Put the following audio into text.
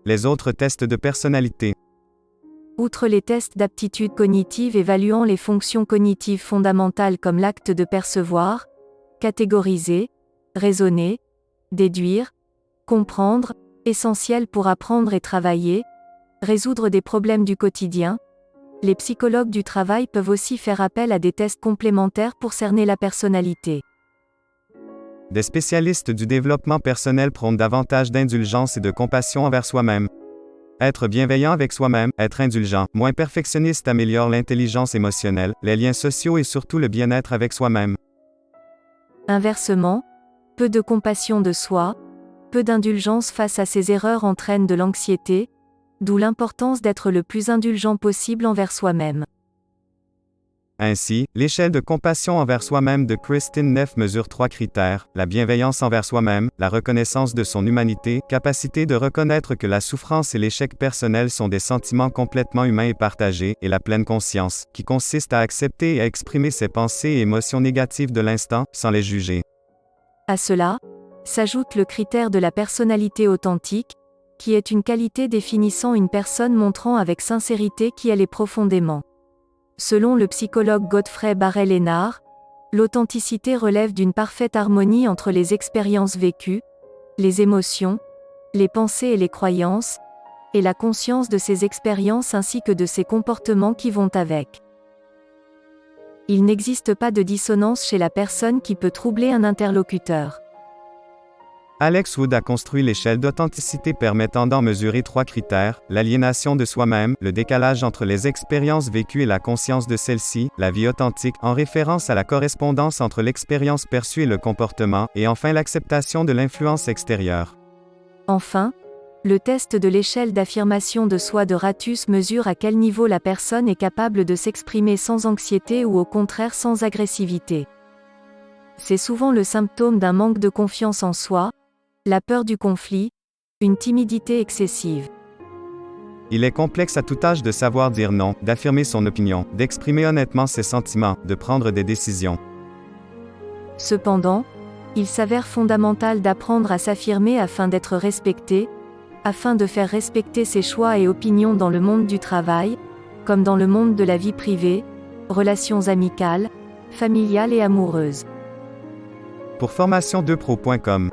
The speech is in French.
Les autres tests de personnalité. Outre les tests d'aptitude cognitive évaluant les fonctions cognitives fondamentales comme l'acte de percevoir, catégoriser, raisonner, déduire, comprendre, essentiels pour apprendre et travailler, résoudre des problèmes du quotidien, les psychologues du travail peuvent aussi faire appel à des tests complémentaires pour cerner la personnalité. Des spécialistes du développement personnel prônent davantage d'indulgence et de compassion envers soi-même. Être bienveillant avec soi-même, être indulgent, moins perfectionniste améliore l'intelligence émotionnelle, les liens sociaux et surtout le bien-être avec soi-même. Inversement, peu de compassion de soi, peu d'indulgence face à ses erreurs entraînent de l'anxiété, d'où l'importance d'être le plus indulgent possible envers soi-même. Ainsi, l'échelle de compassion envers soi-même de Kristin Neff mesure 3 critères: la bienveillance envers soi-même, la reconnaissance de son humanité, capacité de reconnaître que la souffrance et l'échec personnel sont des sentiments complètement humains et partagés, et la pleine conscience, qui consiste à accepter et à exprimer ses pensées et émotions négatives de l'instant, sans les juger. À cela, s'ajoute le critère de la personnalité authentique, qui est une qualité définissant une personne montrant avec sincérité qui elle est profondément. Selon le psychologue Godfrey Barrel-Hénard, l'authenticité relève d'une parfaite harmonie entre les expériences vécues, les émotions, les pensées et les croyances, et la conscience de ces expériences ainsi que de ces comportements qui vont avec. Il n'existe pas de dissonance chez la personne qui peut troubler un interlocuteur. Alex Wood a construit l'échelle d'authenticité permettant d'en mesurer 3 critères: l'aliénation de soi-même, le décalage entre les expériences vécues et la conscience de celles-ci, la vie authentique, en référence à la correspondance entre l'expérience perçue et le comportement, et enfin l'acceptation de l'influence extérieure. Enfin, le test de l'échelle d'affirmation de soi de Ratus mesure à quel niveau la personne est capable de s'exprimer sans anxiété ou au contraire sans agressivité. C'est souvent le symptôme d'un manque de confiance en soi, la peur du conflit, une timidité excessive. Il est complexe à tout âge de savoir dire non, d'affirmer son opinion, d'exprimer honnêtement ses sentiments, de prendre des décisions. Cependant, il s'avère fondamental d'apprendre à s'affirmer afin d'être respecté, afin de faire respecter ses choix et opinions dans le monde du travail, comme dans le monde de la vie privée, relations amicales, familiales et amoureuses. Pour formation2pro.com